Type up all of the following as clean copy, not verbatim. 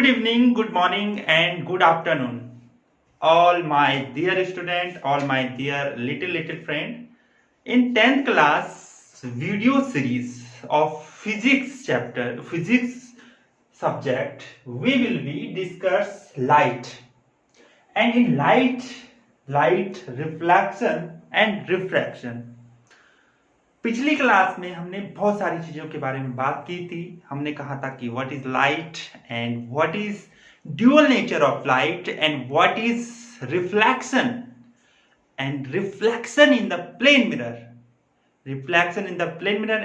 evening, good morning, and good afternoon, all my dear student, all my dear little friend. In 10th class video series of physics subject, we will be discuss light. And in light reflection and refraction. पिछली class में हमने बहुत सारी चीजों के बारे में बात की थी। हमने कहा था कि what is light and what is dual nature of light and what is reflection and reflection in the plane mirror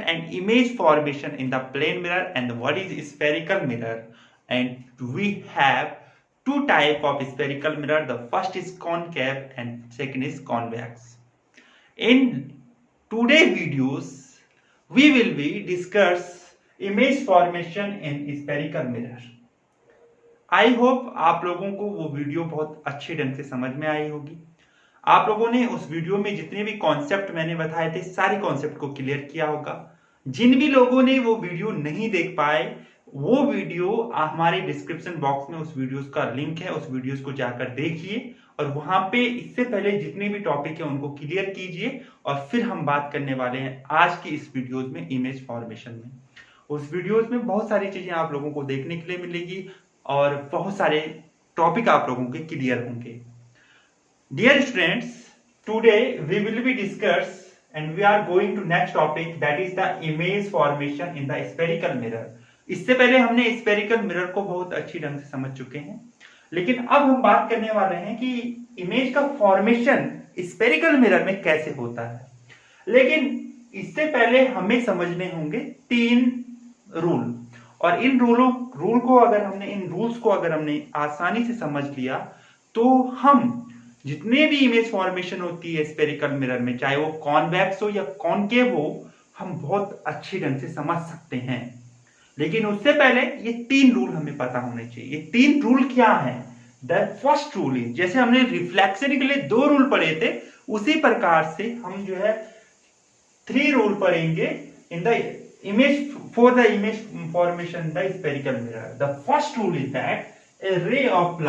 and image formation in the plane mirror and what is spherical mirror and we have two type of spherical mirror. The first is concave and second is convex. In today videos we will be discuss image formation in spherical mirror. I hope आप लोगों को वो video बहुत अच्छे ढंग से समझ में आई होगी। आप लोगों ने उस वीडियो में जितने भी कॉन्सेप्ट मैंने बताए थे सारे कॉन्सेप्ट को क्लियर किया होगा। जिन भी लोगों ने वो वीडियो नहीं देख पाए वो वीडियो हमारे डिस्क्रिप्शन बॉक्स में उस वीडियोस का लिंक है, उस वीडियोस को जाकर देखिए और वहां पे इससे पहले जितने भी टॉपिक है उनको क्लियर कीजिए और फिर हम बात करने वाले हैं आज की इस वीडियोस में इमेज फॉर्मेशन में। उस वीडियोस में बहुत सारी चीजें आप लोगों को देखने के लिए मिलेगी और बहुत सारे टॉपिक आप लोगों के क्लियर होंगे। Dear students, today we will be discuss and we are going to next topic that is the image formation in the spherical mirror. इससे पहले हमने स्फेरिकल मिरर को बहुत अच्छी ढंग से समझ चुके हैं, लेकिन अब हम बात करने वाले हैं कि इमेज का फॉर्मेशन स्फेरिकल मिरर में कैसे होता है। लेकिन इससे पहले हमें समझने होंगे 3 रूल और इन रूल्स को अगर हमने आसानी से समझ लिया तो हम जितने भी इमेज फॉर्मेशन होती है स्फेरिकल मिरर में, चाहे वो कॉन्वेक्स हो या कॉनकेव हो, हम बहुत अच्छी ढंग से समझ सकते हैं। लेकिन उससे पहले ये 3 रूल हमें पता होने चाहिए। ये 3 रूल क्या है? द फर्स्ट रूल इज, जैसे हमने रिफ्लेक्शन के लिए 2 रूल पढ़े थे उसी प्रकार से हम जो है 3 रूल पढ़ेंगे in the image for the image formation the spherical mirror. The first rule is that a ray of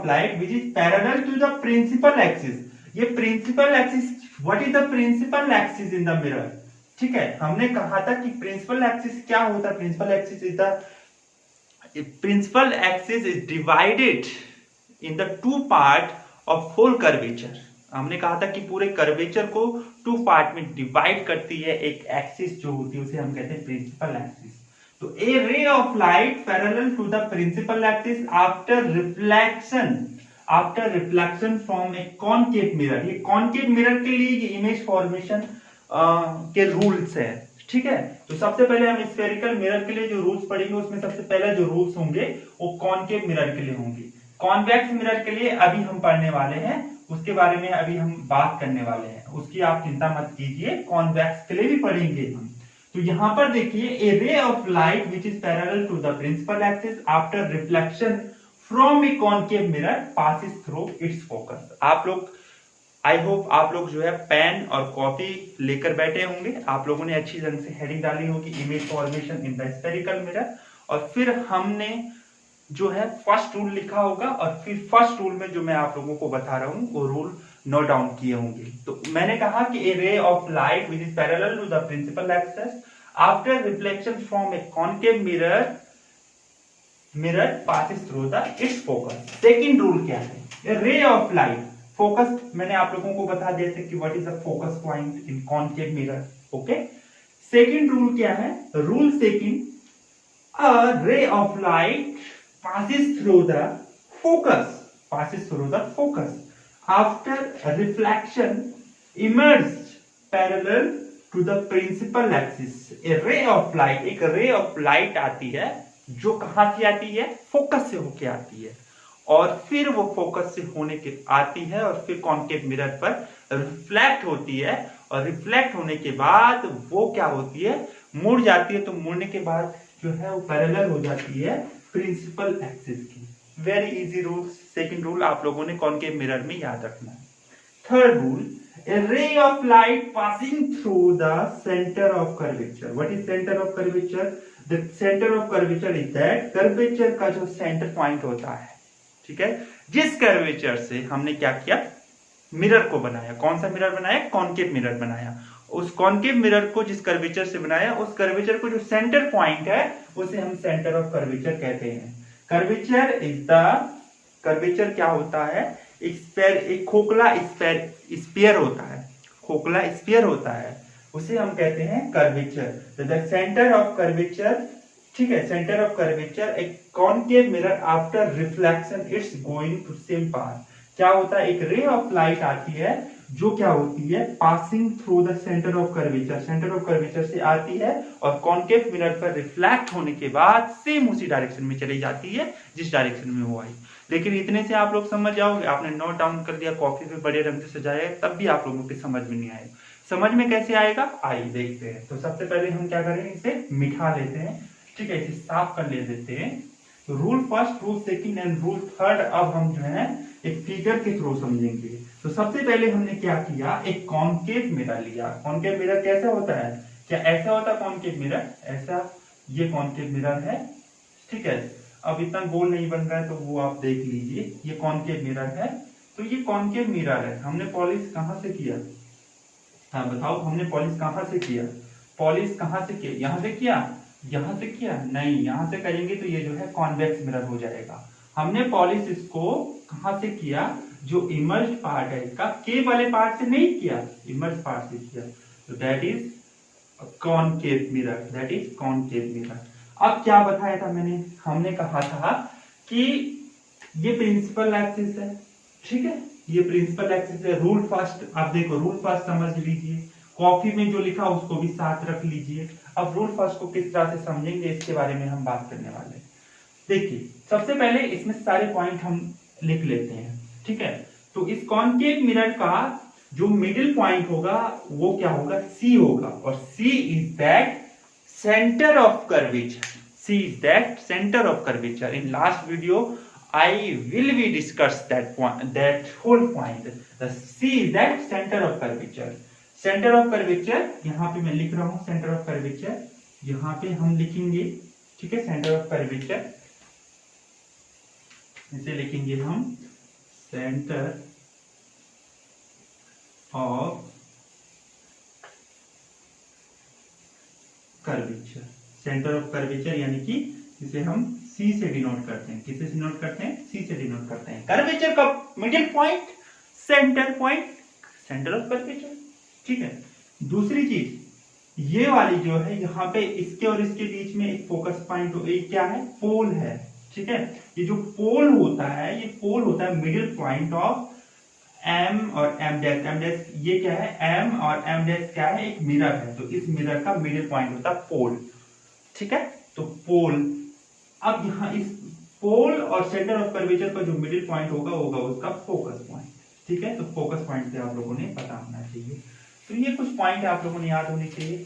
light which is parallel to the principal axis. ये principal axis, what is the principal axis in the mirror? ठीक है, हमने कहा था कि principal axis क्या होता है। Principal axis is divided in the 2 part of whole curvature. हमने कहा था कि पूरे कर्वेचर को 2 पार्ट में डिवाइड करती है एक एक्सिस जो होती है, उसे हम कहते हैं प्रिंसिपल एक्सिस। तो a ray of light parallel to the principal axis after reflection from a concave mirror. ये कॉनकेव मिरर के लिए ये इमेज फॉर्मेशन के रूल्स है। ठीक है, तो सबसे पहले हम स्फेरिकल मिरर के लिए जो रूल्स पढ़ेंगे उसमें सबसे पहले जो रूल्स होंगे वो कॉनकेव मिरर के लिए होंगे। कॉन्वेक्स मिरर के लिए अभी हम पढ़ने वाले हैं, उसके बारे में अभी हम बात करने वाले हैं, उसकी आप चिंता मत कीजिए। कॉन्वेक्स के लिए भी पढ़ेंगे हम। तो यहां पर देखिए, a ray of light which is parallel to the principal axis after reflection from a concave mirror passes through its focus. I hope आप लोग जो है पेन और कॉपी लेकर बैठे होंगे। आप लोगों ने अच्छी ढंग से हेडिंग डाली होगी, image formation in the spherical mirror, और फिर हमने जो है फर्स्ट रूल लिखा होगा और फिर फर्स्ट रूल में जो मैं आप लोगों को बता रहा हूं वो रूल नोट डाउन किए होंगे। तो मैंने कहा कि a ray of light which is parallel to the principal axis after reflection from a concave mirror passes through the its focus. Second rule क्या है? ए रे ऑफ लाइट फोकस, मैंने आप लोगों को बता दिया था कि what is the focus point in concave mirror. Okay, second rule क्या है? रूल सेकंड, अ रे of light passes through the focus after reflection emerged parallel to the principal axis. A ray of light, एक ray of light आती है जो कहां से आती है? फोकस से होके आती है और फिर वो फोकस से होने के आती है और फिर कॉनकेव मिरर पर रिफ्लेक्ट होती है और रिफ्लेक्ट होने के बाद वो क्या होती है? मुड़ जाती है। तो मुड़ने के बाद जो है वो पैरेलल हो जाती है प्रिंसिपल एक्सिस की। Very easy rule. Second rule आप लोगों ने कॉनकेव मिरर में याद रखना है। Third rule, A ray of light passing through the centre of curvature. What is centre of curvature? The centre of curvature is that, curvature का जो centre point होता है, ठीक है, जिस कर्वेचर से हमने क्या किया, मिरर को बनाया, कौन सा मिरर बनाया, कॉनकेव मिरर बनाया, उस कॉनकेव मिरर को जिस कर्वेचर से बनाया, उस कर्वेचर को जो सेंटर पॉइंट है उसे हम सेंटर ऑफ कर्वेचर कहते हैं। कर्वेचर इज द, कर्वेचर क्या होता है, एक खोखला स्फीयर होता है, खोखला स्फीयर होता है, उसे हम कहते हैं curvature. The centre of curvature, ठीक है, सेंटर ऑफ कर्वेचर एक concave mirror after reflection it's going to same path. क्या होता है, एक रे ऑफ लाइट आती है जो क्या होती है, passing through the centre of curvature, centre of curvature से आती है और कॉनकेव मिरर पर रिफ्लेक्ट होने के बाद सेम उसी डायरेक्शन में चली जाती है जिस डायरेक्शन में वो आई। लेकिन इतने से आप लोग समझ जाओगे, आपने नोट डाउन कर लिया, कॉपी पे बड़े रंग से सजाया, तब भी आप लोगों के समझ में नहीं आएगा। समझ में कैसे आएगा, आइए देखते हैं। तो सबसे पहले हम क्या करें, इसे मिठा लेते हैं, ठीक है, इसे साफ कर ले देते हैं। तो rule first, rule second and rule third अब हम जो है एक फिगर के थ्रू समझेंगे। तो सबसे पहले हमने क्या किया, एक कॉनकेव मिरर लिया। कॉनकेव मिरर कैसा होता है, क्या ऐसा होता है कॉनकेव मिरर, ऐसा, ये कॉनकेव मिरर है, ठीक है। अब इतना गोल नहीं बन रहा है तो वो आप देख लीजिए, ये कॉनकेव मिरर है। तो ये कॉनकेव मिरर है, हमने पॉलिश कहां से किया, हाँ बताओ, हमने पॉलिश कहां से किया, पॉलिश कहां से किया, यहां से किया, यहां से किया, नहीं, यहां से करेंगे तो ये जो है कॉन्वेक्स मिरर हो जाएगा। हमने पॉलिश इसको कहां से किया, जो इमर्ज पार्ट है इसका, के वाले पार्ट से नहीं किया, इमर्ज पार्ट से किया। तो that is concave mirror, that is concave mirror. अब क्या बताया था मैंने, हमने कहा था कि ये प्रिंसिपल एक्सिस है, ठीक है, ये प्रिंसिपल एक्सिस है। रूल फर्स्ट आप देखो, रूल फर्स्ट समझ लीजिए, कॉपी में जो लिखा उसको भी साथ रख लीजिए। अब रूल फर्स्ट को किस तरह से समझेंगे इसके बारे में हम बात करने वाले हैं। देखिए सबसे पहले इसमें सारे पॉइंट हम लिख लेते हैं, ठीक है। तो इस कॉनकेव मिरर का जो मिडिल पॉइंट होगा वो क्या होगा, सी होगा, और C is that centre of curvature, C is that centre of curvature. In last video I will be discuss that point, that whole point. The C is that center of curvature. Center of curvature यहाँ पे मैं लिख रहा हूँ, center of curvature यहाँ पे हम लिखेंगे, ठीक है, center of curvature इसे लिखेंगे हम center of curvature, center of curvature यानी कि इसे हम C से डिनोट करते हैं, किससे डिनोट करते हैं, C से डिनोट करते हैं। कर्वेचर का middle point, centre point, centre of curvature, ठीक है। दूसरी चीज ये वाली जो है यहाँ पे इसके और इसके बीच में एक फोकस पॉइंट, एक क्या है, पोल है, ठीक है। ये जो पोल होता है, ये पोल होता है मिडिल पॉइंट ऑफ M और M डैश, M डैश ये क्या है, M और M डैश क्या है, एक मिरर है। तो इस मिरर का मिडिल पॉइंट होता है पोल, ठीक है। तो पोल, अब यहाँ इस पोल और सेंटर ऑफ कर्वेचर का जो मिडिल पॉइंट होगा उसका फोकस पॉइंट, ठीक है। तो फोकस पॉइंट से आप लोगों ने पता होना चाहिए। तो ये कुछ पॉइंट आप लोगों ने याद होने चाहिए।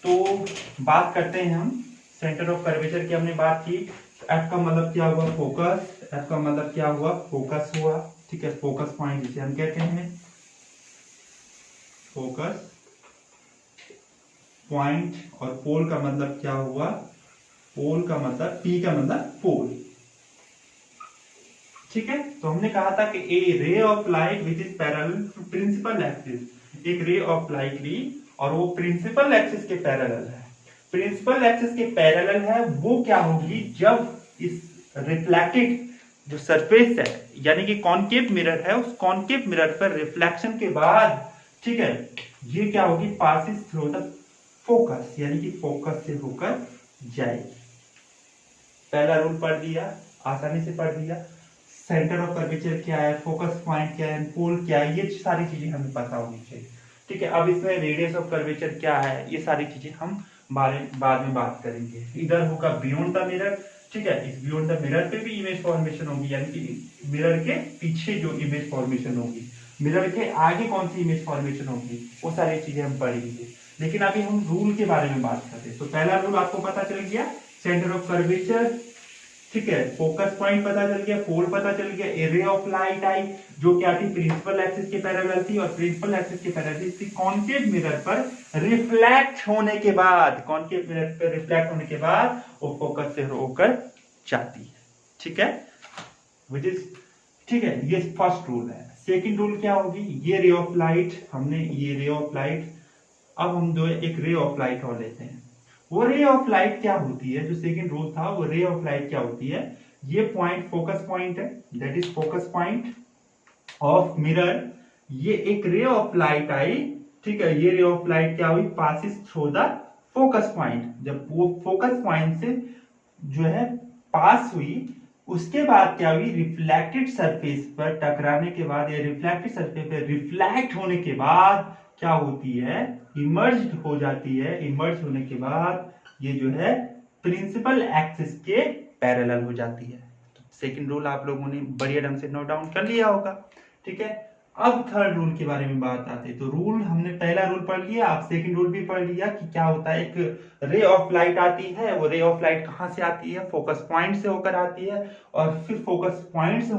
तो बात करते हैं हम सेंटर ऑफ कर्वेचर की, हमने बात की। एफ का मतलब क्या हुआ, फोकस, एफ का मतलब क्या हुआ, फोकस हुआ, ठीक है। फोकस पॉइंट जिसे हम कहते हैं फोकस पॉइंट, और पोल का मतलब क्या हुआ, पोल का मतलब, पी का मतलब पोल, ठीक है। तो हमने कहा था कि a ray of light which is parallel to principal axis, एक रे ऑफ लाइट ली और वो प्रिंसिपल एक्सिस के पैरेलल है। प्रिंसिपल एक्सिस के पैरेलल है वो क्या होगी, जब इस रिफ्लेक्टेड जो सरफेस है यानी कि कॉनकेव मिरर है, उस कॉनकेव मिरर पर रिफ्लेक्शन के बाद, ठीक है, ये क्या होगी, पासिस थ्रू द फोकस, यानी कि फोकस से होकर जाएगी। पहला रूल पढ़ दिया, आसानी से पढ़ दिया। सेंटर ऑफ कर्वेचर क्या है, फोकस पॉइंट क्या है, पोल क्या है, ये सारी चीजें हमें पता होनी चाहिए, ठीक है। अब इसमें रेडियस ऑफ कर्वेचर क्या है, ये सारी चीजें हम बाद में बात करेंगे। इधर होगा बियॉन्ड द मिरर, ठीक है। इस बियॉन्ड द मिरर पे भी इमेज फॉर्मेशन होगी, यानी कि मिरर के पीछे जो इमेज फॉर्मेशन होगी, मिरर के आगे कौन सी इमेज फॉर्मेशन होगी, वो सारी चीजें हम पढ़ेंगे। लेकिन अभी हम रूल के बारे में बात करते हैं। तो पहला रूल आपको पता चल गया, सेंटर ऑफ कर्वेचर, ठीक है, फोकस पॉइंट पता चल गया, पोल पता चल गया, ए रे ऑफ लाइट आई जो क्या थी प्रिंसिपल एक्सिस के पैरेलल थी और प्रिंसिपल एक्सिस के पैरेलल थी कॉन्केव मिरर पर रिफ्लेक्ट होने के बाद, कॉन्केव मिरर पर रिफ्लेक्ट होने के बाद वो फोकस से होकर जाती है। ठीक है, विच इज ठीक है, ये फर्स्ट रूल है। सेकंड रूल क्या होगी, ये रे ऑफ लाइट, हमने ये रे ऑफ लाइट, अब हम जो एक रे ऑफ लाइट और लेते हैं। वो रे ऑफ लाइट क्या होती है, जो सेकंड रूल था, वो रे ऑफ लाइट क्या होती है, ये पॉइंट फोकस पॉइंट है, that is focus point of mirror. ये एक रे ऑफ लाइट आई, ठीक है, ये रे ऑफ लाइट क्या हुई, passes through the focus point. जब वो फोकस पॉइंट से जो है पास हुई, उसके बाद क्या हुई, रिफ्लेक्टेड सरफेस पर टकराने के बाद या रिफ्लेक्टेड सरफेस पर रिफ्लेक्ट होने के बाद क्या होती है, इमर्ज हो जाती है। इमर्ज होने के बाद ये जो है प्रिंसिपल एक्सिस के पैरेलल हो जाती है। तो सेकंड रूल आप लोगों ने बढ़िया ढंग से नोट डाउन कर लिया होगा। ठीक है, अब थर्ड रूल के बारे में बात आते हैं। तो रूल हमने पहला रूल पढ़ लिया, आप सेकंड रूल भी पढ़ लिया कि क्या होता है। एक रे ऑफ लाइट आती है, वो रे ऑफ लाइट कहां से आती है, फोकस पॉइंट से होकर आती है और फिर फोकस पॉइंट से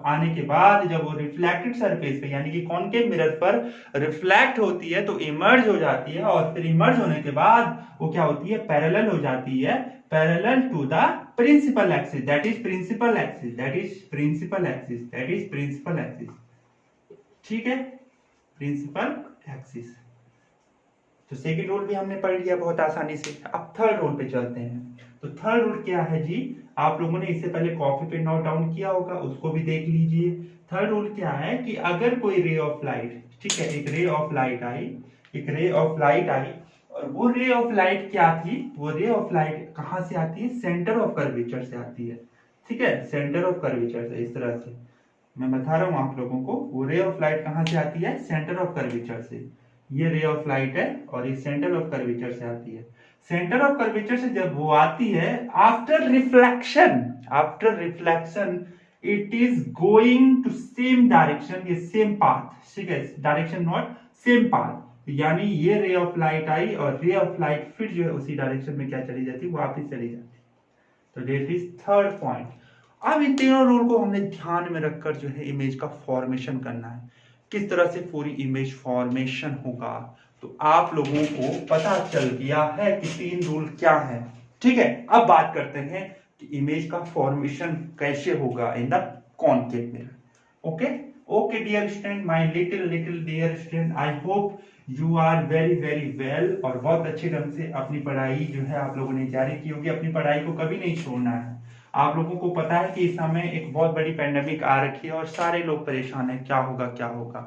आने के बाद जब वो रिफ्लेक्टेड सरफेस पे यानी कि कॉन्केव मिरर पर रिफ्लेक्ट होती है तो इमर्ज हो जाती है और फिर इमर्ज होने के बाद वो क्या होती है, पैरेलल हो जाती है, parallel to the principal axis, that is principal axis, that is principal axis, that is principal axis. ठीक है, प्रिंसिपल एक्सिस। तो सेकंड रूल भी हमने पढ़ लिया बहुत आसानी से। अब थर्ड रूल पे चलते हैं। तो थर्ड रूल क्या है जी, आप लोगों ने इससे पहले कॉपी पे नोट डाउन किया होगा, उसको भी देख लीजिए। थर्ड रूल क्या है कि अगर कोई रे ऑफ लाइट, ठीक है, एक रे ऑफ लाइट आई, एक रे ऑफ लाइट आई और वो रे ऑफ लाइट क्या थी, वो रे ऑफ लाइट कहां से आती है, सेंटर ऑफ कर्वेचर से आती है। ठीक है, सेंटर ऑफ कर्वेचर से, इस तरह से मैं बता रहा हूं आप लोगों को, वो रे ऑफ लाइट कहां से आती है, सेंटर ऑफ कर्वेचर से। ये रे ऑफ लाइट है और ये सेंटर ऑफ कर्वेचर से आती है। सेंटर ऑफ कर्वेचर से जब वो आती है, after reflection it is going to same direction, ये सेम पाथ, ठीक है, डायरेक्शन नॉट सेम पाथ। यानी ये रे ऑफ लाइट आई और रे ऑफ लाइट फिर जो है उसी डायरेक्शन में क्या चली जाती है, वापस चली जाती है। तो दैट इज थर्ड पॉइंट। अब इन तीनों रूल को हमने ध्यान में रखकर जो है इमेज का फॉर्मेशन करना है, किस तरह से पूरी इमेज फॉर्मेशन होगा। तो आप लोगों को पता चल गया है कि तीन रूल क्या है। ठीक है, अब बात करते हैं कि इमेज का फॉर्मेशन कैसे होगा in the concave mirror. Okay dear student, my little dear student, I hope you are very very well और बहुत अच्छे ढंग से अपनी पढ़ाई जो है आप लोगों ने जारी की होगी। अपनी पढ़ाई को कभी नहीं छोड़ना है। आप लोगों को पता है कि इस समय एक बहुत बड़ी पैंडेमिक आ रखी है और सारे लोग परेशान हैं, क्या होगा क्या होगा।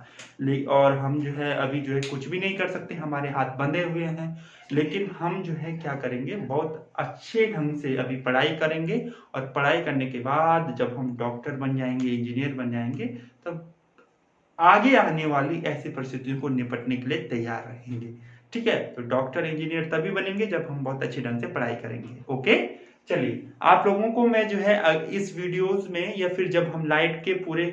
और हम जो है अभी जो है कुछ भी नहीं कर सकते, हमारे हाथ बंधे हुए हैं। लेकिन हम जो है क्या करेंगे, बहुत अच्छे ढंग से अभी पढ़ाई करेंगे और पढ़ाई करने के बाद जब हम डॉक्टर बन जाएंगे, इंजीनियर बन जाएंगे, तब आगे आने वाली ऐसी परिस्थितियों को निपटने के लिए तैयार रहेंगे। ठीक है, तो डॉक्टर इंजीनियर तभी बनेंगे जब हम बहुत अच्छे ढंग से पढ़ाई करेंगे। ओके, चलिए आप लोगों को मैं जो है इस वीडियोस में या फिर जब हम लाइट के पूरे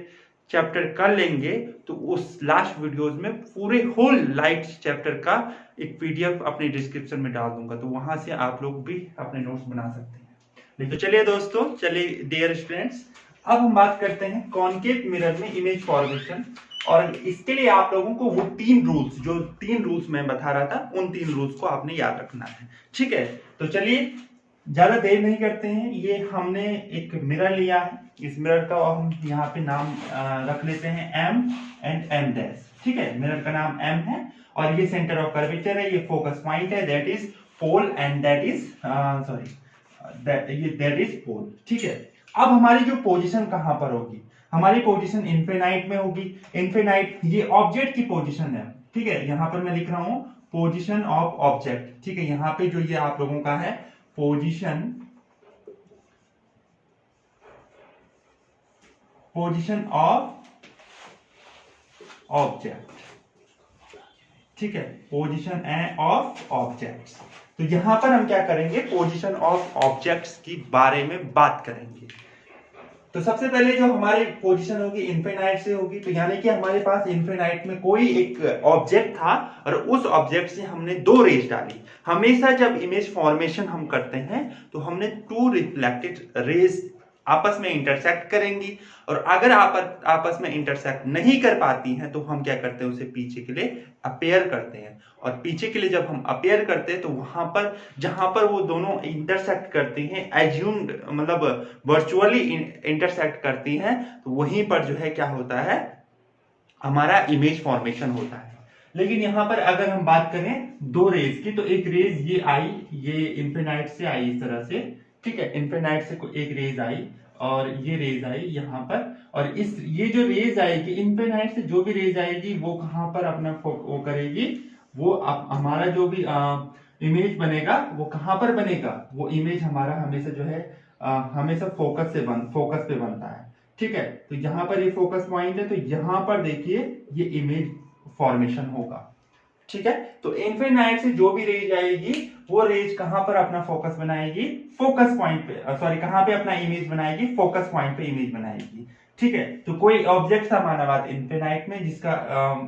चैप्टर कर लेंगे तो उस लास्ट वीडियोस में पूरे होल लाइट चैप्टर का एक पीडीएफ अपने डिस्क्रिप्शन में डाल दूंगा, तो वहां से आप लोग भी अपने नोट्स बना सकते हैं। तो चलिए दोस्तों, चलिए डियर स्टूडेंट्स, अब हम बात करते हैं कॉन्केव मिरर में इमेज फॉर्मेशन। और इसके लिए आप लोगों को वो जो तीन रूल्स मैं बता रहा था, उन तीन रूल्स को आपने याद रखना है। ठीक है, तो चलिए ज्यादा देर नहीं करते हैं। ये हमने एक मिरर लिया है, इस मिरर का हम यहाँ पे नाम रख लेते हैं M एंड M डैश। ठीक है, मिरर का नाम M है और ये सेंटर ऑफ कर्वेचर है, ये फोकस पॉइंट है, that is pole and that is pole. ठीक है, अब हमारी जो पोजीशन कहां पर होगी, हमारी पोजीशन इन्फिनाइट में होगी। इन्फिनाइट ये ऑब्जेक्ट की पोजीशन है। ठीक है, यहां पर मैं लिख रहा हूं पोजीशन ऑफ ऑब्जेक्ट। ठीक है, यहां पे जो ये आप लोगों का है पोजीशन ऑफ ऑब्जेक्ट। ठीक है, पोजीशन ऑफ ऑब्जेक्ट्स। तो यहां पर हम क्या करेंगे, पोजीशन ऑफ ऑब्जेक्ट्स की बारे में बात करेंगे। तो सबसे पहले जो हमारी पोजीशन होगी इन्फिनाइट से होगी। तो यानी कि हमारे पास इन्फिनाइट में कोई एक ऑब्जेक्ट था और उस ऑब्जेक्ट से हमने दो रेज डाली। हमेशा जब इमेज फॉर्मेशन हम करते हैं तो हमने टू रिफ्लेक्टेड रेज आपस में इंटरसेक्ट करेंगी, और अगर आपस में इंटरसेक्ट नहीं कर पाती हैं तो हम क्या करते हैं, उसे पीछे के लिए अपेयर करते हैं। और पीछे के लिए जब हम अपेयर करते हैं तो वहां पर जहां पर वो दोनों इंटरसेक्ट करती हैं, एज्यूम्ड मतलब वर्चुअली इंटरसेक्ट करती हैं, तो वहीं पर जो है क्या होता है, हमारा इमेज फॉर्मेशन होता है। लेकिन यहां पर अगर हम बात करें दो रेज की, तो एक रेज ये आई, ये इंफिनाइट से आई इस तरह से, ठीक है, इंफिनाइट से एक रेज आई और ये रेज आई यहाँ पर, और इस ये जो रेज आएगी इंफिनाइट से, जो भी रेज आएगी वो कहां पर अपना वो करेगी, वो हमारा जो भी इमेज बनेगा वो कहां पर बनेगा, वो इमेज हमारा हमेशा जो है हमेशा फोकस पे बनता है, ठीक है। तो यहाँ पर ये फोकस पॉइंट है, तो यहाँ पर देखिए ये इमेज फॉर्मेशन होगा, ठीक है। तो इनफिनाइट से जो भी रेज आएगी वो रेज कहां पर अपना फोकस बनाएगी, फोकस पॉइंट पे, सॉरी कहां पे अपना इमेज बनाएगी, फोकस पॉइंट पे इमेज बनाएगी, ठीक है। तो कोई ऑब्जेक्ट था माना बात इनफिनाइट में, जिसका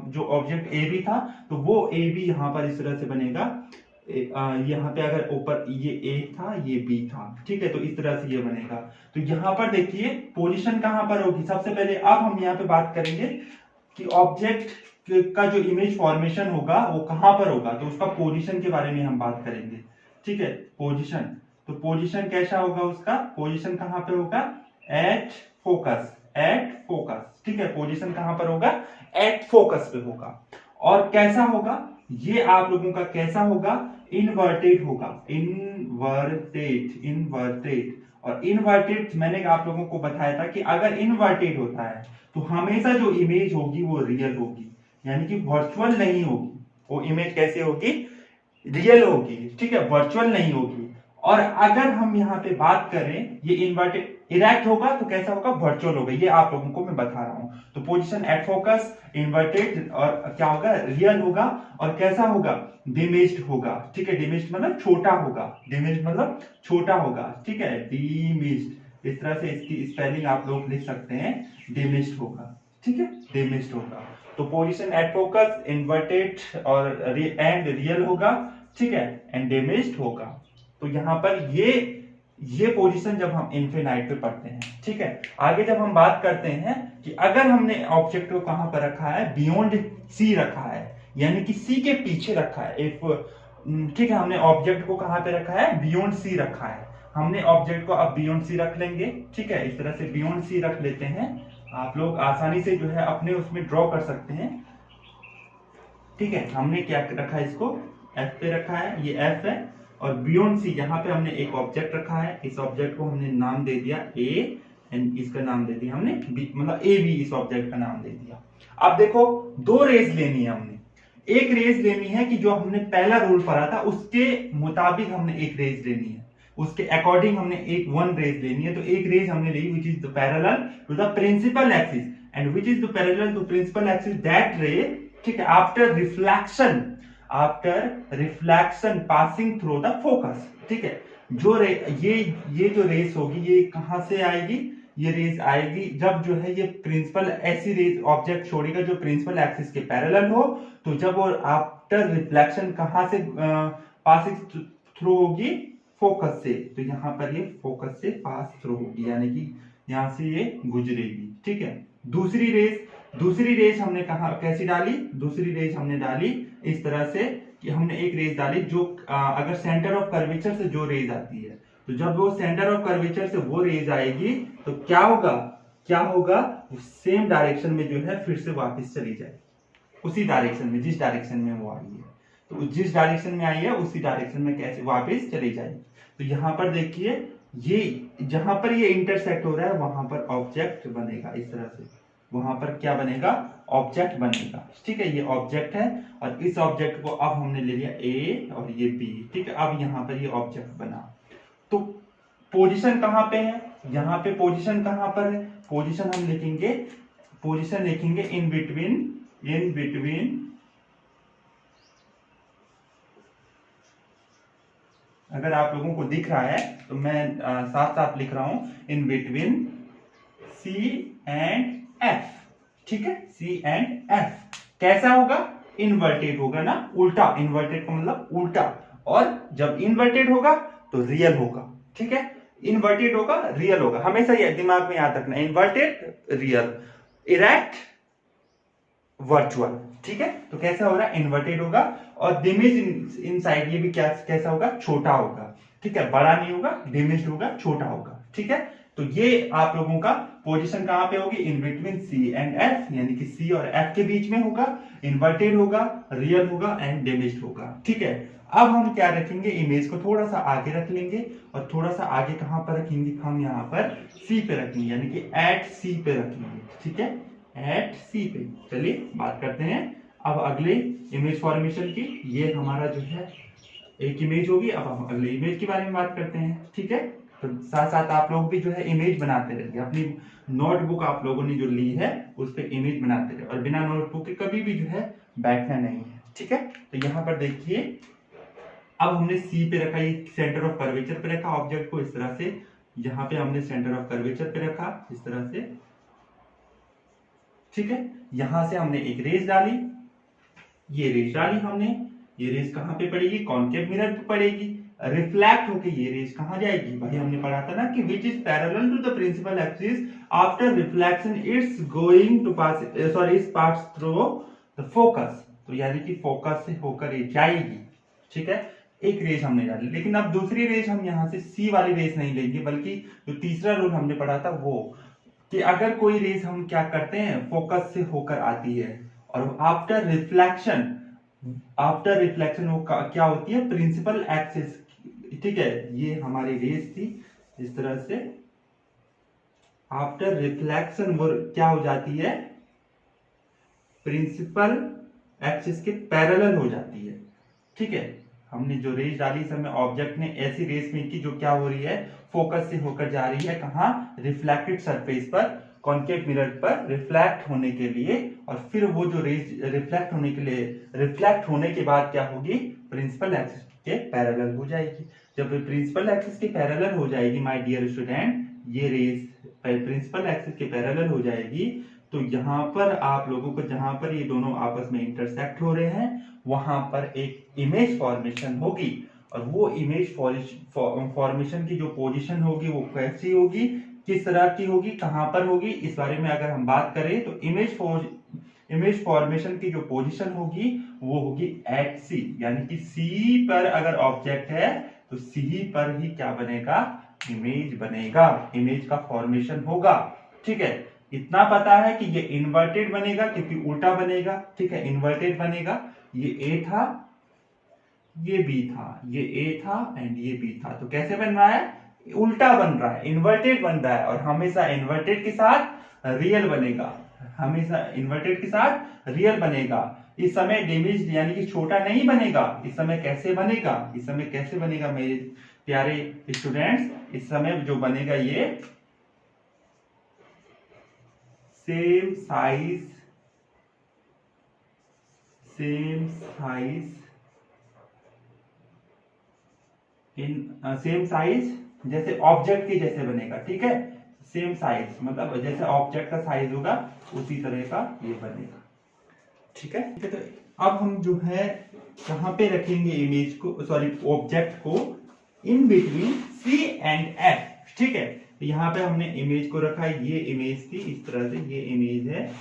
जो ऑब्जेक्ट ए बी था, तो वो ए बी यहां पर इस तरह से बनेगा, यहाँ पे अगर ऊपर ये ए था ये बी था, ठीक है, तो इस तरह से ये बनेगा। तो यहाँ पर देखिए पोजीशन कहां पर होगी, सबसे पहले अब हम यहाँ पे बात करेंगे कि ऑब्जेक्ट का जो इमेज फॉर्मेशन होगा वो कहां पर होगा, तो उसका पोजीशन के बारे में हम बात करेंगे, ठीक है। पोजीशन, तो पोजीशन कैसा होगा, उसका पोजीशन कहां पे होगा, एट फोकस, ठीक है। पोजीशन कहां पर होगा, एट फोकस पे होगा। और कैसा होगा, ये आप लोगों का कैसा होगा, इन्वर्टेड होगा, इन्वर्टेड। और इन्वर्टेड मैंने आप लोगों को बताया था कि अगर इन्वर्टेड होता है तो हमेशा जो इमेज होगी वो रियल होगी, यानी कि वर्चुअल नहीं होगी। वो इमेज कैसे होगी, रियल होगी, ठीक है, वर्चुअल नहीं होगी। और अगर हम यहाँ पे बात करें ये इन्वर्टेड इरेक्ट होगा तो कैसा होगा, वर्चुअल होगा, ये आप लोगों को मैं बता रहा हूं। तो पोजीशन एट फोकस, इन्वर्टेड, और क्या होगा, रियल होगा, और कैसा होगा, डिमिस्ड होगा, ठीक है। डिमिस्ड मतलब छोटा होगा, डिमिस्ड मतलब छोटा होगा, ठीक है, डिमिस्ड, इस तरह से इसकी स्पेलिंग आप लोग लिख सकते हैं, डिमिस्ड होगा, ठीक है, डिमिस्ड होगा। तो पोजीशन एट फोकस, इन्वर्टेड और एंड रियल होगा, ठीक है, एंड डिमिस्ड होगा। तो यहां पर ये पोजीशन जब हम इनफिनाइट पे पढ़ते हैं, ठीक है। आगे जब हम बात करते हैं कि अगर हमने ऑब्जेक्ट को कहां पर रखा है, बियॉन्ड सी रखा है, यानी कि सी के पीछे रखा है, एक ठीक है, हमने ऑब्जेक्ट को कहां पे रखा है, बियॉन्ड सी रखा है। हमने ऑब्जेक्ट को अब बियॉन्ड सी रख लेंगे, ठीक है, इस तरह से बियॉन्ड सी रख लेते हैं। आप लोग आसानी से जो है अपने उसमें ड्रॉ कर सकते हैं, ठीक है। हमने क्या रखा है, इसको एफ पे रखा है, ये एफ है, और बियॉन्ड सी यहाँ पे हमने एक ऑब्जेक्ट रखा है, इस ऑब्जेक्ट को हमने नाम दे दिया ए, एंड इसका नाम दे दिया हमने बी, मतलब ए बी, इस ऑब्जेक्ट का नाम दे दिया। अब देखो दो रेज लेनी है हमने, एक रेज लेनी है कि जो हमने पहला रूल पढ़ा था उसके मुताबिक हमने एक रेज लेनी है, उसके अकॉर्डिंग हमने एक वन रेज लेनी है। तो एक रेज हमने ली which is the parallel to the principal axis, and which is the parallel to principal axis, that ray, ठीक है, after reflection passing through the focus, ठीक है। जो ये जो रेस होगी ये कहां से आएगी, ये रेस आएगी जब जो है ये प्रिंसिपल ऐसी रेस ऑब्जेक्ट छोड़ेगा जो प्रिंसिपल एक्सिस के पैरेलल हो, तो जब वो आफ्टर रिफ्लेक्शन कहां से पासिंग थ्रू होगी, फोकस से, तो यहां पर ये फोकस से पास थ्रू होगी, यानी कि यहां से ये गुजरेगी, ठीक है। दूसरी रेस हमने कहा कैसी डाली, दूसरी रेस हमने डाली इस तरह से कि हमने एक रेस डाली जो अगर सेंटर ऑफ कर्वेचर से जो रेज आती है, तो जब वो सेंटर ऑफ कर्वेचर से वो रेज आएगी तो क्या होगा, सेम डायरेक्शन में जो है फिर से वापस चली जाएगी, उसी डायरेक्शन में जिस डायरेक्शन में वो आई है, तो जिस डायरेक्शन में आई है उसी डायरेक्शन में कैसे वापस चली जाएगी। तो यहाँ पर देखिए ये जहां पर ये इंटरसेक्ट हो रहा है वहां पर ऑब्जेक्ट बनेगा, इस तरह से वहां पर क्या बनेगा, ऑब्जेक्ट बनेगा, ठीक है। ये ऑब्जेक्ट है और इस ऑब्जेक्ट को अब हमने ले लिया ए और ये बी, ठीक है। अब यहाँ पर ये ऑब्जेक्ट बना, तो पोजीशन कहां पे है, यहाँ पे पोजीशन कहां पर है, पोजीशन हम लिखेंगे इन बिटवीन, अगर आप लोगों को दिख रहा है तो मैं साथ साथ लिख रहा हूं, in between C and F, ठीक है, सी एंड एफ। कैसा होगा, इन्वर्टेड होगा ना, उल्टा, इन्वर्टेड का मतलब उल्टा, और जब इन्वर्टेड होगा तो रियल होगा, ठीक है। इन्वर्टेड होगा, रियल होगा, हमेशा ये दिमाग में याद रखना, इन्वर्टेड रियल, इरेक्ट वर्चुअल। ठीक है, तो कैसा होगा, इन्वर्टेड होगा, और डिमिज इनसाइड ये भी कैसा होगा, छोटा होगा। ठीक है, बड़ा नहीं होगा, डिमिज होगा, छोटा होगा। ठीक है, तो ये आप लोगों का पोजीशन कहां पे होगी, in between C and F, यानी कि सी और एफ के बीच में होगा, इन्वर्टेड होगा, रियल होगा एंड डेमिज्ड होगा। ठीक है, अब हम क्या रखेंगे, इमेज को थोड़ा सा आगे रख लेंगे, और थोड़ा सा आगे कहां पर रखेंगे, हम यहाँ पर सी पे रखेंगे, यानी कि एट सी पे रखेंगे। ठीक है, एट सी पे। चलिए बात करते हैं अब अगले इमेज फॉर्मेशन की। ये हमारा जो है एक इमेज होगी, अब हम अगले इमेज के बारे में बात करते हैं। ठीक है, तो साथ साथ आप लोग भी जो है इमेज बनाते रहिए, अपनी नोटबुक आप लोगों ने जो ली है उस पर इमेज बनाते रहे, और बिना नोटबुक के कभी भी जो है बैठना नहीं है। ठीक है, तो यहाँ पर देखिए, अब हमने सी पे रखा, ये सेंटर ऑफ कर्वेचर पे रखा ऑब्जेक्ट को, इस तरह से यहाँ पे हमने सेंटर ऑफ कर्वेचर पे रखा इस तरह से। ठीक है, यहां से हमने एक रेस डाली, ये रेस डाली हमने, ये रेस कहां पे पड़ेगी, कॉन्केव मिरर पे पड़ेगी, रिफ्लेक्ट होके ये रेस कहां जाएगी, भाई हमने पढ़ा था ना कि which is parallel to the principal axis, after reflection it's going to pass, sorry it's pass through the focus, तो यानी कि फोकस से होकर ये जाएगी। ठीक है, एक रेस हमने डाली, लेकिन अब दूसरी रेस हम यहाँ से सी वाली रेस नहीं लेंगे, बल्कि जो तीसरा रूल हमने पढ़ा था वो, कि अगर कोई रेस हम क्या करते हैं, फोकस से होकर आती है, और आफ्टर रिफ्लेक्शन वो क्या होती है, प्रिंसिपल एक्सिस। ठीक है, ये हमारी रेस थी, इस तरह से आफ्टर रिफ्लेक्शन वो क्या हो जाती है, प्रिंसिपल एक्सिस के पैरेलल हो जाती है। ठीक है, हमने जो रेस डाली, समय ऑब्जेक्ट ने ऐसी रेस में की जो क्या हो रही है, फोकस से होकर जा रही है कहां, रिफ्लेक्टेड सरफेस पर, कॉन्केव मिरर पर रिफ्लेक्ट होने के लिए, और फिर वो जो रेस रिफ्लेक्ट होने के लिए, रिफ्लेक्ट होने के बाद क्या होगी, प्रिंसिपल एक्सिस के पैरेलल हो जाएगी। जब प्रिंसिपल एक्सिस के पैरेलल हो जाएगी माय डियर स्टूडेंट, ये रेस प्रिंसिपल एक्सिस के पैरेलल हो जाएगी, तो यहाँ पर आप लोगों को, जहां पर ये दोनों आपस में इंटरसेक्ट हो रहे हैं, वहां पर एक इमेज फॉर्मेशन होगी, और वो इमेज फॉर्मेशन की जो पोजीशन होगी वो कैसी होगी, किस तरह की होगी, कहां पर होगी, इस बारे में अगर हम बात करें तो इमेज फॉर्मेशन की जो पोजीशन होगी वो होगी एट सी, यानी कि सी पर अगर ऑब्जेक्ट है तो सी पर ही क्या बनेगा, इमेज बनेगा, इमेज का फॉर्मेशन होगा। ठीक है, इतना पता है कि ये इन्वर्टेड बनेगा क्योंकि उल्टा बनेगा। ठीक है, इन्वर्टेड बनेगा, ये ए था, ये बी था, ये ए था एंड ये बी था, तो कैसे बन रहा है, उल्टा बन रहा है, इन्वर्टेड बन रहा है, और हमेशा इन्वर्टेड के साथ रियल बनेगा, हमेशा इन्वर्टेड के साथ रियल बनेगा। इस समय डेमेज यानी कि छोटा नहीं बनेगा, इस समय कैसे बनेगा, इस समय कैसे बनेगा मेरे प्यारे स्टूडेंट्स, इस समय जो बनेगा ये सेम साइज सेम साइज जैसे ऑब्जेक्ट के जैसे बनेगा। ठीक है, सेम साइज मतलब जैसे ऑब्जेक्ट का साइज होगा उसी तरह का ये बनेगा। ठीक है, तो अब हम जो है कहां पे रखेंगे इमेज को, सॉरी ऑब्जेक्ट को, in between C and F. ठीक है, तो यहाँ पे हमने इमेज को रखा है, ये इमेज थी, इस तरह से ये इमेज है।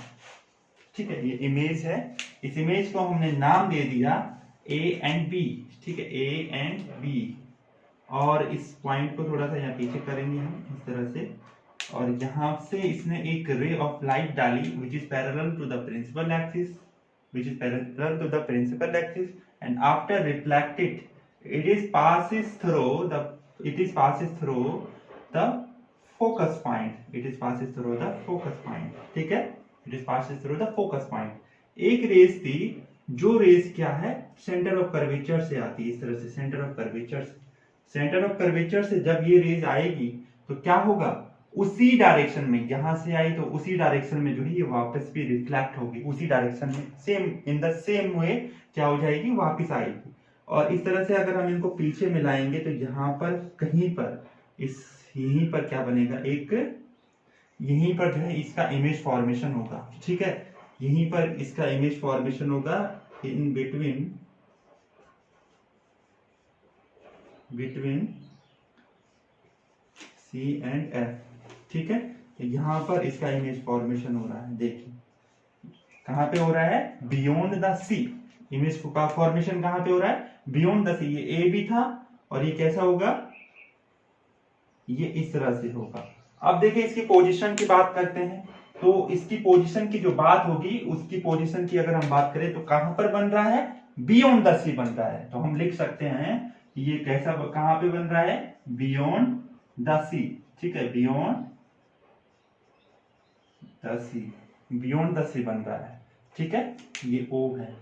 ठीक है, ये इमेज है, इस इमेज को हमने नाम दे दिया ए एंड बी। ठीक है, ए एंड बी, और इस पॉइंट को थोड़ा सा यहाँ पीछे करेंगे हम इस तरह से, और यहां से इसने एक रे ऑफ लाइट डाली which is parallel to the principal axis, and after reflected it passes through the focus point. ठीक है, it passes through the focus point. एक रेस थी, जो रेस क्या है, सेंटर ऑफ कर्वेचर से आती है, इस तरह से सेंटर ऑफ कर्वेचर से जब ये रेस आएगी तो क्या होगा, उसी डायरेक्शन में, यहां से आई तो उसी डायरेक्शन में जो है ये वापस भी रिफ्लेक्ट होगी, उसी डायरेक्शन में, same in the same way क्या हो जाएगी, वापस आएगी। और इस तरह से अगर हम इनको पीछे मिलाएंगे तो यहाँ पर कहीं पर यहीं पर क्या बनेगा, एक यहीं पर जो है इसका इमेज फॉर्मेशन होगा। ठीक है, यहीं पर इसका इमेज फॉर्मेशन होगा in between C and F, ठीक है। यहाँ पर इसका इमेज फॉर्मेशन हो रहा है, देखिए कहाँ पे हो रहा है, बियॉन्ड द सी। इमेज का फॉर्मेशन कहाँ पे हो रहा है, बियॉन्ड द सी। ये ए भी था और ये कैसा होगा, ये इस तरह से होगा। अब देखिए इसकी पोजीशन की बात करते हैं, तो इसकी पोजीशन की जो बात होगी, उसकी पोजीशन की अगर हम बात करें तो कहां पर बन रहा है, बियॉन्ड द सी बन रहा है। तो हम लिख सकते हैं ये कैसा, कहां पे बन रहा है, बियॉन्ड द सी, ठीक है, beyond the C, beyond the C बन रहा है, ठीक है। ये ओ है,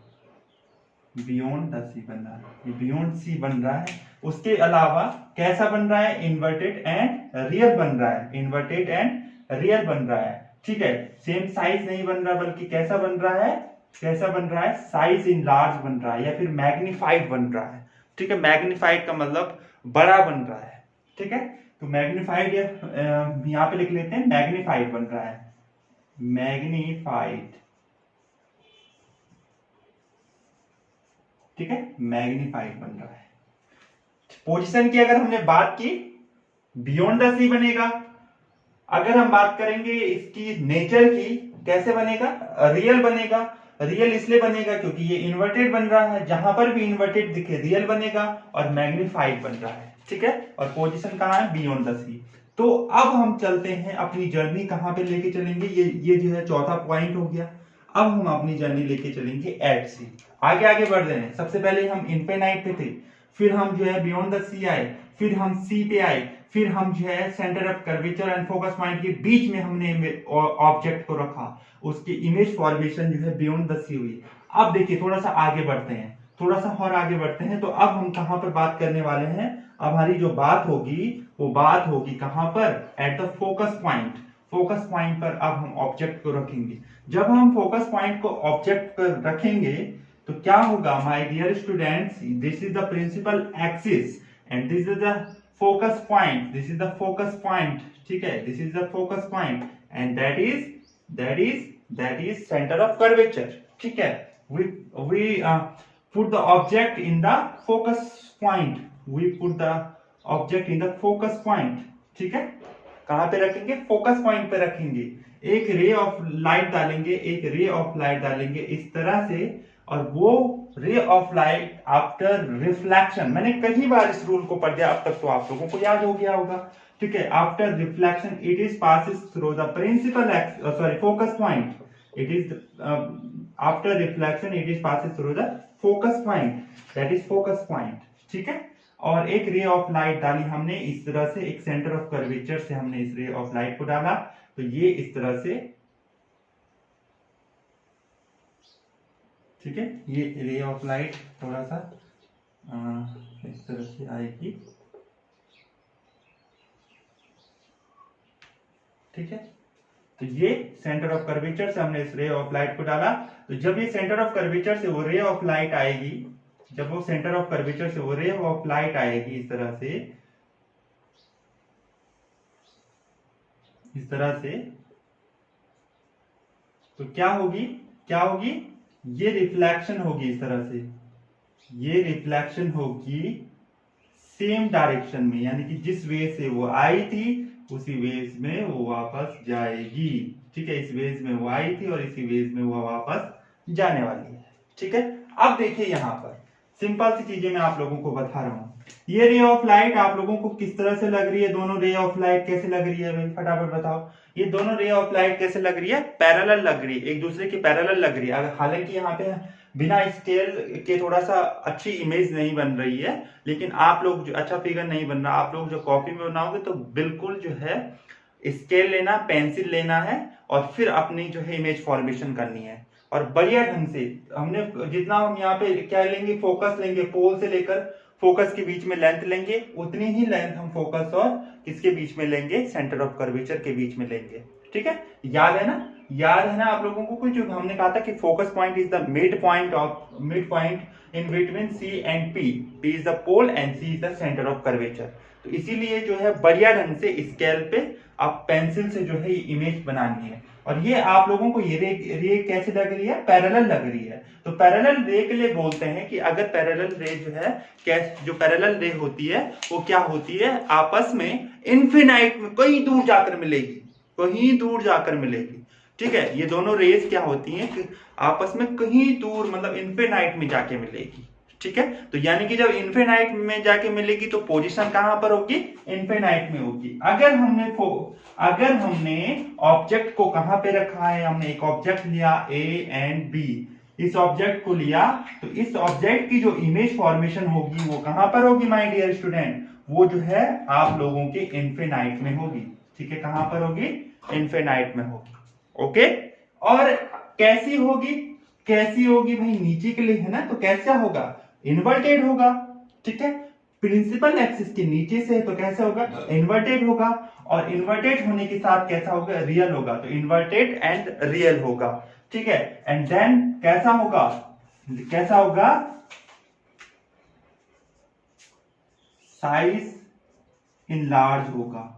बियॉन्ड द सी बन रहा है, ये बियॉन्ड सी बन रहा है। उसके अलावा कैसा बन रहा है, इन्वर्टेड एंड रियल बन रहा है, इन्वर्टेड एंड रियल बन रहा है, ठीक है। सेम साइज नहीं बन रहा, बल्कि कैसा बन रहा है, कैसा बन रहा है, साइज इन लार्ज बन रहा है या फिर मैग्नीफाइड बन रहा है, ठीक है। मैग्नीफाइड का मतलब बड़ा बन रहा है, ठीक है। तो मैग्नीफाइड यहाँ पे लिख लेते हैं, मैग्नीफाइड बन रहा है, मैग्नीफाइड, ठीक है, मैग्नीफाइड बन रहा है। पोजीशन की अगर हमने बात की, बियॉन्ड द सी बनेगा। अगर हम बात करेंगे इसकी नेचर की, कैसे बनेगा, रियल बनेगा। रियल इसलिए बनेगा क्योंकि ये इन्वर्टेड बन रहा है, जहां पर भी इन्वर्टेड दिखे रियल बनेगा, और मैग्नीफाइड बन रहा है, ठीक है। और पोजीशन कहां है, बियॉन्ड द सी। तो अब हम चलते हैं अपनी जर्नी कहां पे लेके चलेंगे, ये जो है चौथा पॉइंट हो गया। अब हम अपनी जर्नी लेके चलेंगे एट सी। आगे आगे बढ़ रहे हैं, सबसे पहले हम इनफिनाइट पे थे, फिर हम जो है बियॉन्ड द सी आए, फिर हम सी पे आए, फिर हम जो है centre of curvature and focus point के बीच में हमने ऑब्जेक्ट को रखा, उसकी इमेज फॉर्मेशन जो है बियॉन्ड द सी हुई। अब देखिए थोड़ा सा आगे बढ़ते हैं, थोड़ा सा और आगे बढ़ते हैं। तो अब हम कहां पर बात करने वाले हैं, अब हमारी जो बात होगी वो बात होगी कहां पर, at the focus point. Focus point पर अब हम ऑब्जेक्ट को रखेंगे। जब हम फोकस पॉइंट को ऑब्जेक्ट पर रखेंगे तो क्या होगा, my dear students, this is the principal axis and this is the focus point, this is the focus point, ठीक है, this is the focus point and that is centre of curvature, ठीक है। we put the object in the focus point, we put the object in the focus point, ठीक है। कहां पे रखेंगे, focus point पे रखेंगे। एक रे ऑफ लाइट डालेंगे, एक रे ऑफ लाइट डालेंगे इस तरह से, और वो रे ऑफ लाइट आफ्टर रिफ्लेक्शन, मैंने कई बार इस रूल को पढ़ दिया, अब तक तो आप लोगों को याद हो गया होगा, ठीक है। After reflection it is passes through the principal focus point, it is after reflection it is passes through the focus point, that is focus point, ठीक है। और एक रे ऑफ लाइट डाली हमने इस तरह से, एक सेंटर ऑफ कर्वेचर से हमने इस रे ऑफ लाइट को डाला, तो ये इस तरह से, ठीक है, ये रे ऑफ लाइट थोड़ा सा इस तरह से आएगी, ठीक है। तो ये सेंटर ऑफ कर्वेचर से हमने इस रे ऑफ लाइट को डाला, तो जब ये सेंटर ऑफ कर्वेचर से वो रे ऑफ लाइट आएगी, जब वो सेंटर ऑफ कर्वेचर से वो रे ऑफ लाइट आएगी इस तरह से, इस तरह से, तो क्या होगी, क्या होगी, ये रिफ्लेक्शन होगी इस तरह से, ये रिफ्लेक्शन होगी सेम डायरेक्शन में, यानी कि जिस वे से वो आई थी उसी वेज में वो वापस जाएगी, ठीक है। इस वेज में वो आई थी और इसी वेज में वो वापस जाने वाली है, ठीक है। अब देखिए यहाँ पर सिंपल सी चीजें मैं आप लोगों को बता रहा हूँ। ये रे ऑफ लाइट आप लोगों को किस तरह से लग रही है, दोनों रे ऑफ लाइट कैसे लग रही है भाई, फटाफट बताओ। ये दोनों रे ऑफ लाइट कैसे लग रही है, पैरेलल लग रही है, एक दूसरे की पैरेलल लग रही है। हालांकि यहाँ पे बिना स्केल के थोड़ा सा अच्छी इमेज नहीं बन रही है, लेकिन आप लोग जो अच्छा फिगर नहीं बन रहा, आप लोग जो कॉपी में बनाओगे तो बिल्कुल जो है स्केल लेना, पेंसिल लेना है और फिर अपनी जो है इमेज फॉर्मेशन करनी है, और बढ़िया ढंग से हमने जितना हम यहाँ पे क्या लेंगे, फोकस लेंगे, पोल से लेकर फोकस के बीच में लेंथ लेंगे, उतनी ही लेंथ हम फोकस और किसके बीच में लेंगे, सेंटर ऑफ कर्वेचर के बीच में लेंगे, ठीक है। याद है ना, याद है ना आप लोगों को, कुछ हमने कहा था कि focus point is the mid point in between C and P, P is the pole and C is the centre of curvature. तो इसीलिए जो है बढ़िया ढंग से स्केल पे आप पेंसिल से जो है इमेज बनानी है। और ये आप लोगों को ये रे कैसे लग रही है, पैरेलल लग रही है। तो पैरेलल रे के लिए बोलते हैं कि अगर पैरेलल रे जो है, जो पैरेलल रे होती है वो क्या होती है, आपस में इन्फिनाइट में कहीं दूर जाकर मिलेगी, कहीं दूर जाकर मिलेगी। ठीक है, ये दोनों रेज क्या होती हैं कि आपस में कहीं दूर मतलब इन्फिनाइट में जाके मिलेगी। ठीक है, तो यानी कि जब इन्फिनाइट में जाके मिलेगी तो पोजीशन कहां पर होगी, इन्फिनाइट में होगी। अगर हमने ऑब्जेक्ट को कहां पे रखा है, हमने एक ऑब्जेक्ट लिया ए एंड बी, इस ऑब्जेक्ट को लिया, तो इस ऑब्जेक्ट की जो इमेज फॉर्मेशन होगी वो कहां पर होगी माय डियर स्टूडेंट, वो जो है आप लोगों के इन्फिनाइट में होगी। ठीक है, कहां पर होगी, इन्फिनाइट में होगी। ओके, और कैसी होगी, कैसी होगी भाई, नीचे के लिए है ना, तो कैसा होगा, इन्वर्टेड होगा। ठीक है, प्रिंसिपल एक्सिस के नीचे से तो कैसा होगा, इन्वर्टेड होगा, और इन्वर्टेड होने के साथ कैसा होगा, रियल होगा, तो इन्वर्टेड एंड रियल होगा। ठीक है, एंड देन कैसा होगा, कैसा होगा, साइज इन लार्ज होगा,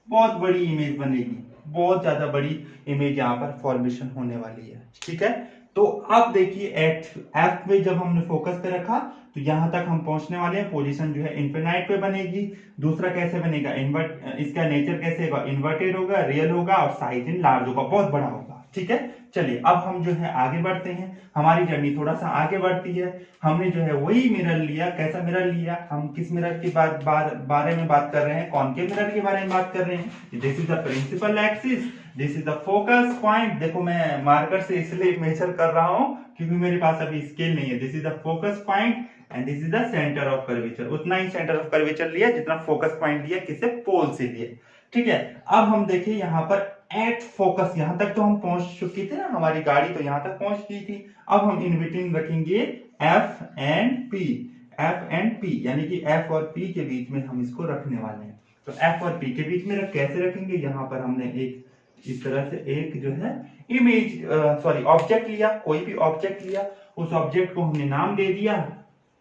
बहुत बड़ी इमेज बनेगी, बहुत ज्यादा बड़ी इमेज यहां पर फॉर्मेशन होने वाली है। ठीक है, तो अब देखिए एफ में जब हमने फोकस पे रखा तो यहां तक हम पहुंचने वाले हैं, पोजीशन जो है इन्फिनाइट पे बनेगी। दूसरा कैसे बनेगा, इसका नेचर कैसे होगा, इन्वर्टेड होगा, रियल होगा, और साइज इन लार्ज होगा, बहुत बड़ा होगा। ठीक है, चलिए अब हम जो है आगे बढ़ते हैं, हमारी जर्नी थोड़ा सा आगे बढ़ती है। हमने जो है वही मिरर लिया, कैसा मिरर लिया, हम किस मिरर की बारे में बात कर रहे हैं, कॉनकेव मिरर के बारे में बात कर रहे हैं। This is the principal axis, this is the focus point. देखो मैं मार्कर से इसलिए मेजर कर रहा हूं क्योंकि मेरे पास अभी स्केल नहीं है। This is the focus point and this is the centre of curvature. उतना ही सेंटर ऑफ कर्वेचर लिया जितना फोकस पॉइंट लिया, किससे, पोल से लिया। ठीक है, अब हम देखिए यहाँ पर एट फोकस, यहां तक तो हम पहुंच चुके थे ना, हमारी गाड़ी तो यहां तक पहुंच गई थी। अब हम इन बिटवीन रखेंगे F and P, F and P, यानी कि एफ और पी के बीच में हम इसको रखने वाले हैं। तो एफ और पी के बीच में कैसे रखेंगे, यहां पर हमने एक इस तरह से एक जो है इमेज ऑब्जेक्ट लिया, कोई भी ऑब्जेक्ट लिया, उस ऑब्जेक्ट को हमने नाम दे दिया।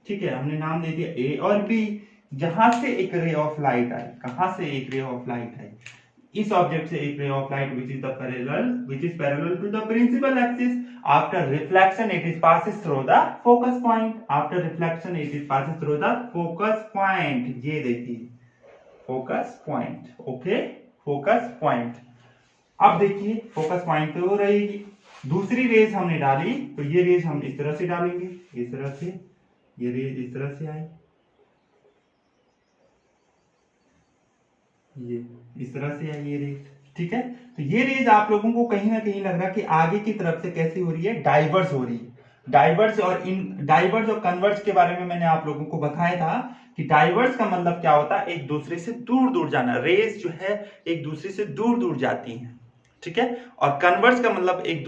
ठीक है, हमने नाम दे दिया ए और बी। जहां से एक रे ऑफ लाइट आई, कहां से एक रे ऑफ लाइट आई, इस ऑब्जेक्ट से एक ray of light which is parallel to the principal axis. After reflection it is passes through the focus point. After reflection it is passes through the focus point. ये देखिए focus point. Okay, focus point. अब देखिए focus point पे वो रहेगी। दूसरी raise हमने डाली तो ये रेज हम इस तरह से डालेंगे, इस तरह से, ये रेज इस तरह से आई, ये इस तरह से आई ये रेज। ठीक है, तो ये रेज आप लोगों को कहीं ना कहीं लग रहा है कि आगे की तरफ से कैसी हो रही है, डाइवर्स हो रही है। डाइवर्स और कन्वर्स के बारे में मैंने आप लोगों को बताया था कि डाइवर्स का मतलब क्या होता है, एक दूसरे से दूर दूर जाना। रेज जो है एक दूसरे से दूर दूर जाती हैं। ठीक है, और कन्वर्स का मतलब एक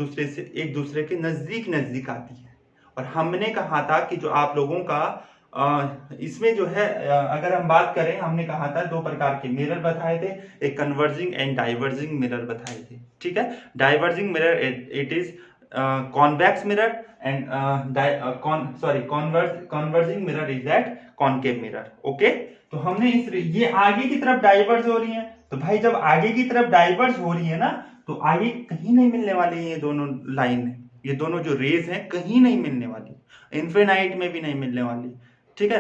दूसरे के नजदीक नजदीक आती है। और हमने कहा था कि जो आप लोगों का इसमें जो है अगर हम बात करें, हमने कहा था दो प्रकार के मिरर बताए थे, एक कन्वर्जिंग एंड डाइवर्जिंग मिरर बताए थे। ठीक है, diverging mirror it is convex mirror and converging mirror is that concave mirror. Okay, तो हमने ये आगे की तरफ डाइवर्स हो रही है, तो भाई जब आगे की तरफ डाइवर्स हो रही है ना, तो आगे कहीं नहीं मिलने वाली ये दोनों लाइन है, ये दोनों जो रेज हैं कहीं नहीं मिलने वाली, इन्फिनाइट में भी नहीं मिलने वाली। ठीक है,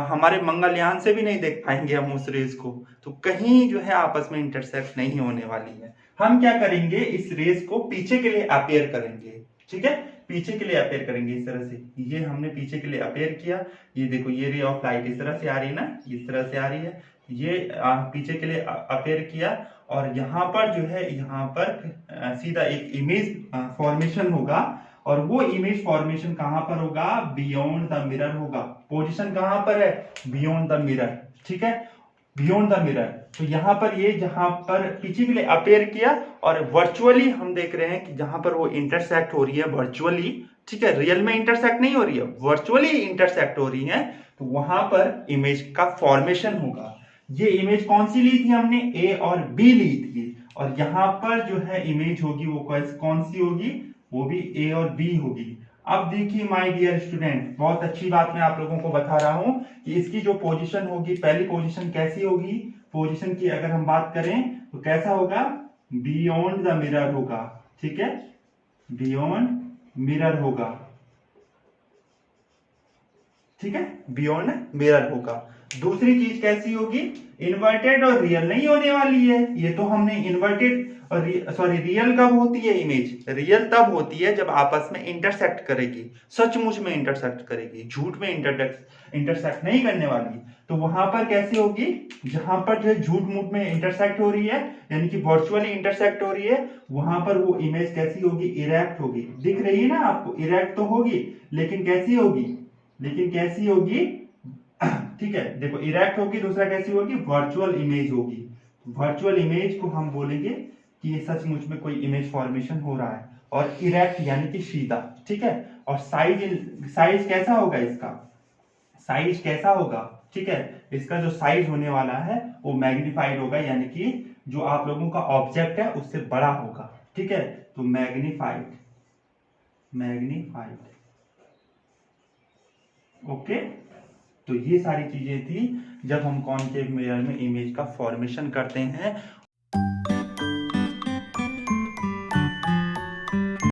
हमारे मंगलयान से भी नहीं देख पाएंगे हम उस रेस को, तो कहीं जो है आपस में इंटरसेक्ट नहीं होने वाली है। हम क्या करेंगे, इस रेस को पीछे के लिए अपेयर करेंगे। ठीक है, पीछे के लिए अपेयर करेंगे इस तरह से, ये हमने पीछे के लिए अपेयर किया। ये देखो ये रे ऑफ लाइट इस तरह से आ रही है ना, इस तरह से आ रही है, ये पीछे के लिए अपेयर किया, और यहाँ पर जो है यहाँ पर सीधा एक इमेज फॉर्मेशन होगा, और वो इमेज फॉर्मेशन कहां पर होगा, बियॉन्ड द मिरर होगा। पोजीशन कहां पर है, बियॉन्ड द मिरर। ठीक है, बियॉन्ड द मिरर, तो यहां पर ये जहां पर पीछे के लिए अपेयर किया, और वर्चुअली हम देख रहे हैं कि जहां पर वो इंटरसेक्ट हो रही है वर्चुअली। ठीक है, रियल में इंटरसेक्ट नहीं हो रही है, वर्चुअली इंटरसेक्ट हो रही है, तो वहां पर इमेज का फॉर्मेशन होगा। ये इमेज कौन सी ली थी हमने, ए और बी ली थी, और यहां पर जो है इमेज होगी वो कौन सी होगी, वो भी ए और बी होगी। अब देखिए माय डियर स्टूडेंट, बहुत अच्छी बात मैं आप लोगों को बता रहा हूं कि इसकी जो पोजीशन होगी, पहली पोजीशन कैसी होगी, पोजीशन की अगर हम बात करें तो कैसा होगा, बियॉन्ड द मिरर होगा। ठीक है, बियॉन्ड मिरर होगा, ठीक है, बियॉन्ड मिरर होगा। दूसरी चीज कैसी होगी, इन्वर्टेड और रियल नहीं होने वाली है। ये तो हमने इन्वर्टेड और सॉरी रियल कब होती है इमेज, रियल तब होती है जब आपस में इंटरसेक्ट करेगी, सचमुच में इंटरसेक्ट करेगी, झूठ में इंटरसेक्ट नहीं करने वाली। तो वहां पर कैसी होगी, जहां पर जो है झूठ मूठ में इंटरसेक्ट हो रही है, यानी कि वर्चुअली इंटरसेक्ट हो रही है, वहां पर वो इमेज कैसी होगी, इरेक्ट होगी। दिख रही है ना आपको, इरेक्ट तो होगी लेकिन कैसी होगी, लेकिन कैसी होगी ठीक है, देखो इरेक्ट होगी, दूसरा कैसी होगी, वर्चुअल इमेज होगी। वर्चुअल इमेज को हम बोलेंगे कि ये सचमुच में कोई इमेज फॉर्मेशन हो रहा है, और इरेक्ट यानी कि सीधा, ठीक है। और साइज कैसा होगा इसका, साइज कैसा होगा, ठीक है, इसका जो साइज होने वाला है वो मैग्नीफाइड होगा, यानी कि जो आप लोगों का ऑब्जेक्ट है उससे बड़ा होगा, ठीक है। तो मैग्नीफाइड, मैग्नीफाइड, ओके। तो ये सारी चीजें थी जब हम कॉनकेव मिरर में इमेज का फॉर्मेशन करते हैं।